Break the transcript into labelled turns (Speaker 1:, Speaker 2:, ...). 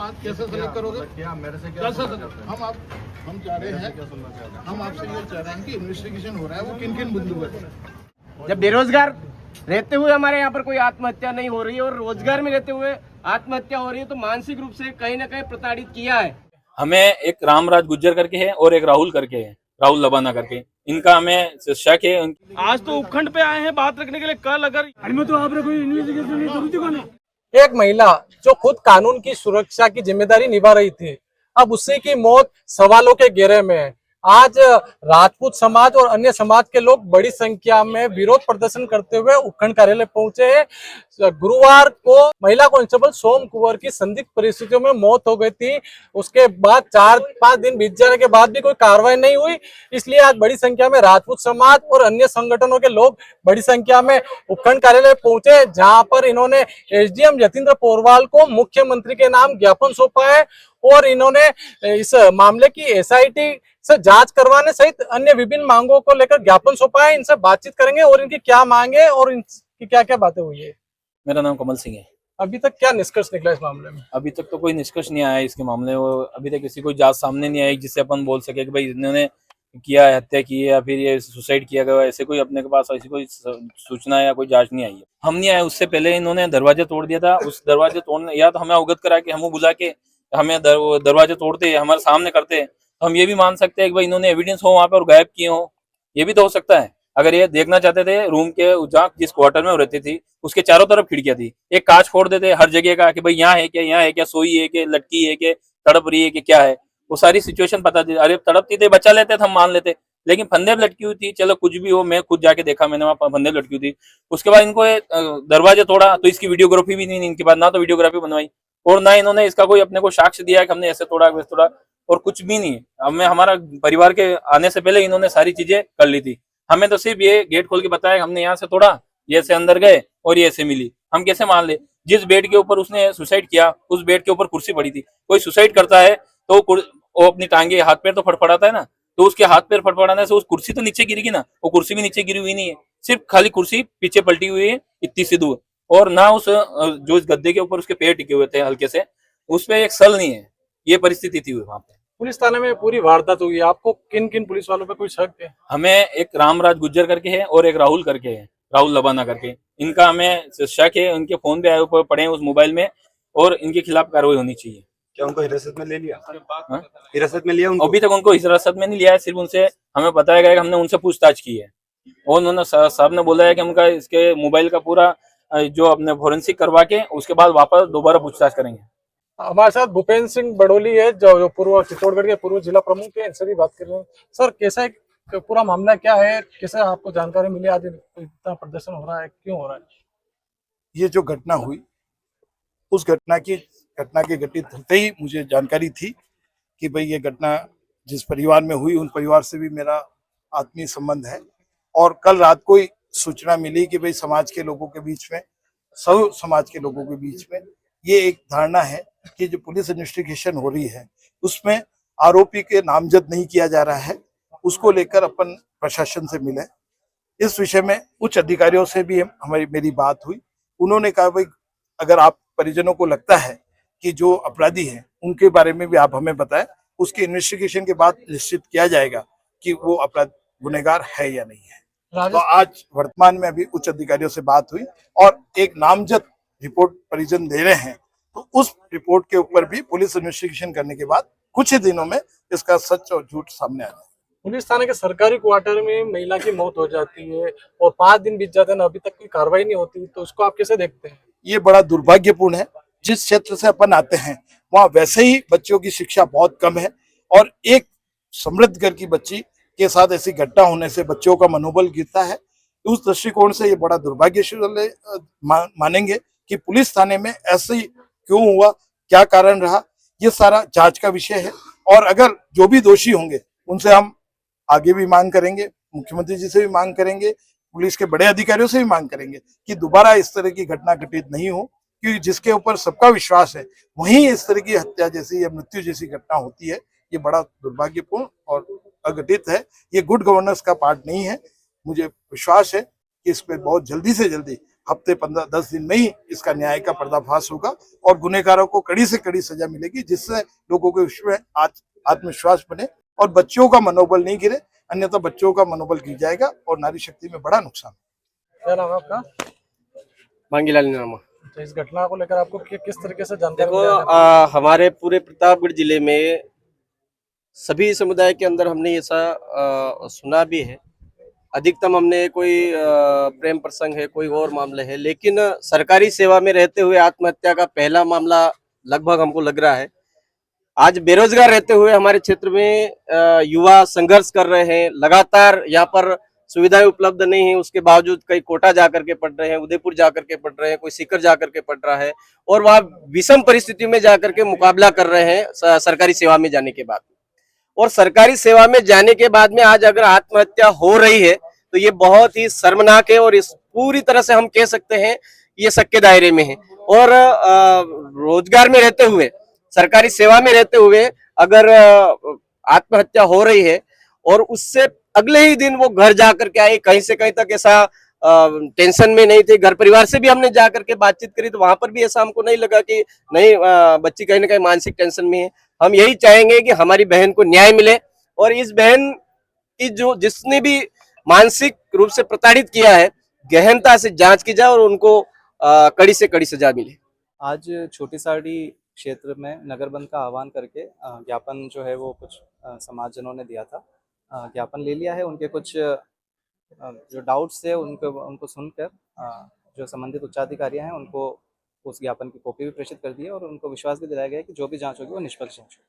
Speaker 1: बात कैसे सेलेक्ट करोगे?
Speaker 2: क्या मेरे से क्या
Speaker 1: कैसे हम चाह रहे हैं, हम आपसे ये चाह रहे हैं कि इन्वेस्टिगेशन हो रहा है वो किन किन बिंदु पर।
Speaker 3: जब बेरोजगार रहते हुए हमारे यहाँ पर कोई आत्महत्या नहीं हो रही है और रोजगार में रहते हुए आत्महत्या हो रही है, तो मानसिक रूप से कहीं ना कहीं प्रताड़ित किया है।
Speaker 4: हमें एक रामराज गुज्जर करके है और एक राहुल करके है, राहुल लबाना करके, इनका हमें शक है।
Speaker 3: आज तो उपखंड पे आए हैं बात रखने के लिए, कल अगर तो आपने कोई इन्वेस्टिगेशन
Speaker 5: एक महिला जो खुद कानून की सुरक्षा की जिम्मेदारी निभा रही थी, अब उसी की मौत सवालों के घेरे में है। आज राजपूत समाज और अन्य समाज के लोग बड़ी संख्या में विरोध प्रदर्शन करते हुए उपखंड कार्यालय पहुंचे हैं। गुरुवार को महिला कांस्टेबल सोम कुंवर की संदिग्ध परिस्थितियों में मौत हो गई थी। उसके बाद 4-5 दिन बीत जाने के बाद भी कोई कार्रवाई नहीं हुई, इसलिए आज बड़ी संख्या में राजपूत समाज और अन्य संगठनों के लोग बड़ी संख्या में उपखंड कार्यालय पहुंचे, जहां पर इन्होंने एसडीएम यतीन्द्र पोरवाल को मुख्यमंत्री के नाम ज्ञापन सौंपा है और इन्होंने इस मामले की एसआईटी से जांच करवाने सहित अन्य विभिन्न मांगों को लेकर ज्ञापन सौंपा है। इनसे बातचीत करेंगे और इनकी क्या मांगे और इनकी क्या क्या बातें हुई है।
Speaker 4: मेरा नाम कमल सिंह है।
Speaker 5: अभी तक क्या निष्कर्ष निकला इस मामले में?
Speaker 4: अभी तक तो कोई निष्कर्ष नहीं आया इसके मामले में। अभी तक किसी कोई जांच सामने नहीं आई जिससे अपन बोल सके कि भाई इन्होंने किया है, हत्या की है या फिर ये सुसाइड किया गया, ऐसे कोई अपने के पास ऐसी कोई सूचना या कोई जांच नहीं आई है। हम नहीं आए, उससे पहले इन्होंने दरवाजे तोड़ दिया था। उस दरवाजे तोड़ने या तो हमें अवगत करा के हम बुला के हमें दरवाजे तोड़ते हमारे सामने करते, तो हम ये भी मान सकते हैं कि भाई इन्होंने एविडेंस हो वहां पर और गायब किए हो, ये भी तो हो सकता है। अगर ये देखना चाहते थे रूम के जहाँ जिस क्वार्टर में वो रहती थी उसके चारों तरफ खिड़कियां थी, एक कांच फोड़ देते हर जगह का कि भाई यहाँ है क्या, यहाँ है क्या, सोई है कि लटकी है कि तड़प रही है कि क्या है, वो सारी सिचुएशन पता थी। अरे तड़पती थी बचा लेते थे, हम मान लेते, लेकिन फंदे में लटकी हुई थी, चलो कुछ भी हो, मैं खुद जाके देखा, मैंने वहां फंदे में लटकी हुई थी। उसके बाद इनको दरवाजे तोड़ा तो इसकी वीडियोग्राफी भी नहीं, इनके बाद ना तो वीडियोग्राफी बनवाई और ना इन्होंने इसका कोई अपने को साक्ष्य दिया कि हमने ऐसे तोड़ा वैसे तोड़ा, और कुछ भी नहीं है। हमें हमारा परिवार के आने से पहले इन्होंने सारी चीजें कर ली थी। हमें तो सिर्फ ये गेट खोल के बताया हमने यहाँ से तोड़ा, ये से अंदर गए और ये ऐसे मिली। हम कैसे मान ले? जिस बेड के ऊपर उसने सुसाइड किया उस बेड के ऊपर कुर्सी पड़ी थी। कोई सुसाइड करता है तो वो अपनी टांगे हाथ पैर तो फड़फड़ाता है ना, तो उसके हाथ पैर फड़फड़ाने से उस कुर्सी तो नीचे गिरेगी ना, वो कुर्सी भी नीचे गिरी हुई नहीं है, सिर्फ खाली कुर्सी पीछे पलटी हुई है इतनी सी दूर, और ना उस जो इस गद्दे के ऊपर उसके पैर टिके हुए थे हल्के से, उस पे एक सल नहीं है। ये परिस्थिति थी वहां पे।
Speaker 5: पुलिस थाने में पूरी वारदात हुई है, आपको किन किन पुलिस वालों पे कोई शक है?
Speaker 4: हमें एक रामराज गुज्जर करके है और एक राहुल करके है, राहुल लबाना करके, इनका हमें शक है। उनके फोन पे आए पड़े हैं उस मोबाइल में और इनके खिलाफ कार्रवाई होनी चाहिए।
Speaker 2: क्या उनको हिरासत में ले लिया? हिरासत में लिया उनको?
Speaker 4: अभी तक उनको हिरासत में नहीं लिया है, सिर्फ उनसे हमें बताया गया कि हमने उनसे पूछताछ की है और उन्होंने साहब ने बोला है कि उनका इसके मोबाइल का पूरा जो अपने फोरेंसिक करवा के उसके बाद वापस दोबारा पूछताछ करेंगे।
Speaker 5: हमारे साथ भूपेंद्र सिंह बड़ोली है जो पूर्व चित्तौड़गढ़ के पूर्व जिला प्रमुख है, इनसे भी बात कर रहे हैं। सर, कैसा पूरा मामला क्या है, कैसे आपको जानकारी मिली, आज इतना प्रदर्शन हो रहा है, क्यों हो रहा है?
Speaker 1: ये जो घटना हुई, उस घटना के घटित होते ही मुझे जानकारी थी कि भाई ये घटना जिस परिवार में हुई उन परिवार से भी मेरा आत्मीय संबंध है, और कल रात को ही सूचना मिली कि भाई समाज के लोगों के बीच में, सब समाज के लोगों के बीच में ये एक धारणा है कि जो पुलिस इन्वेस्टिगेशन हो रही है उसमें आरोपी के नामजद नहीं किया जा रहा है। उसको लेकर अपन प्रशासन से मिले, इस विषय में उच्च अधिकारियों से भी मेरी बात हुई। उन्होंने कहा भाई अगर आप परिजनों को लगता है कि जो अपराधी हैं उनके बारे में भी आप हमें बताएं, उसके इन्वेस्टिगेशन के बाद निश्चित किया जाएगा कि वो अपराध गुनहगार है या नहीं है। तो आज वर्तमान में अभी उच्च अधिकारियों से बात हुई और एक नामजद रिपोर्ट परिजन दे रहे हैं, तो उस रिपोर्ट के ऊपर भी पुलिस इन्वेस्टिगेशन करने के बाद कुछ ही दिनों में इसका सच और झूठ सामने आ जाए।
Speaker 5: पुलिस थाने के सरकारी क्वार्टर में महिला की मौत हो जाती है और 5 दिन बीत जाते हैं, अभी तक कोई कार्रवाई नहीं होती, तो उसको आप कैसे देखते हैं?
Speaker 1: ये बड़ा दुर्भाग्यपूर्ण है। जिस क्षेत्र से अपन आते हैं वहाँ वैसे ही बच्चों की शिक्षा बहुत कम है, और एक समृद्ध घर की बच्ची के साथ ऐसी घटना होने से बच्चों का मनोबल गिरता है। उस दृष्टिकोण से ये बड़ा दुर्भाग्यशाली मानेंगे कि पुलिस थाने में ऐसे क्यों हुआ, क्या कारण रहा, ये सारा जांच का विषय है। और अगर जो भी दोषी होंगे उनसे हम आगे भी मांग करेंगे, मुख्यमंत्री जी से भी मांग करेंगे, पुलिस के बड़े अधिकारियों से भी मांग करेंगे कि दोबारा इस तरह की घटना घटित नहीं हो, क्योंकि जिसके ऊपर सबका विश्वास है वहीं इस तरह की हत्या जैसी या मृत्यु जैसी घटना होती है। ये बड़ा दुर्भाग्यपूर्ण और अघटित है, ये गुड गवर्नेंस का पार्ट नहीं है। मुझे विश्वास है कि इस पर बहुत जल्दी से जल्दी हफ्ते 15-10 दिन में ही इसका न्याय का पर्दाफाश होगा और गुनहगारों को कड़ी से कड़ी सजा मिलेगी, जिससे लोगों के विश्व आत्मविश्वास बने और बच्चों का मनोबल नहीं गिरे, अन्यथा बच्चों का मनोबल गिर जाएगा और नारी शक्ति में बड़ा नुकसान।
Speaker 5: क्या नाम है आपका?
Speaker 3: मांगीलाल नामा।
Speaker 5: तो इस घटना को लेकर आपको किस तरीके से जानकारी
Speaker 3: देखो,
Speaker 5: मिली है?
Speaker 3: हमारे पूरे प्रतापगढ़ जिले में सभी समुदाय के अंदर हमने ऐसा सुना भी है। अधिकतम हमने कोई प्रेम प्रसंग है, कोई और मामले है, लेकिन सरकारी सेवा में रहते हुए आत्महत्या का पहला मामला लगभग हमको लग रहा है। आज बेरोजगार रहते हुए हमारे क्षेत्र में युवा संघर्ष कर रहे हैं। लगातार यहाँ पर सुविधाएं उपलब्ध नहीं है, उसके बावजूद कई कोटा जाकर के पढ़ रहे हैं, उदयपुर जाकर के पढ़ रहे हैं, कोई सीकर जाकर के पढ़ रहा है और वह विषम परिस्थिति में जाकर के मुकाबला कर रहे हैं सरकारी सेवा में जाने के बाद। और सरकारी सेवा में जाने के बाद में आज अगर आत्महत्या हो रही है तो ये बहुत ही शर्मनाक है और इस पूरी तरह से हम कह सकते हैं ये शक के दायरे में है। और रोजगार में रहते हुए, सरकारी सेवा में रहते हुए अगर आत्महत्या हो रही है और उससे अगले ही दिन वो घर जाकर के आए, कहीं से कहीं तक ऐसा टेंशन में नहीं थे। घर परिवार से भी हमने जाकर के बातचीत करी तो वहां पर भी ऐसा हमको नहीं लगा कि नहीं बच्ची कहीं ना कहीं मानसिक टेंशन में है। हम यही चाहेंगे कि हमारी बहन को न्याय मिले और इस बहन की जो जिसने भी मानसिक रूप से प्रताड़ित किया है, गहनता से जांच की जाए और उनको कड़ी से कड़ी सजा मिले।
Speaker 6: आज छोटी साड़ी क्षेत्र में नगर बंद का आह्वान करके ज्ञापन जो है वो कुछ समाजजनों ने दिया था। ज्ञापन ले लिया है। उनके कुछ जो डाउट्स थे उनको सुनकर जो संबंधित उच्चाधिकारी हैं उनको उस ज्ञापन की कॉपी भी प्रेषित कर दी है और उनको विश्वास भी दिलाया गया है कि जो भी जांच होगी वो निष्पक्ष जांच होगी।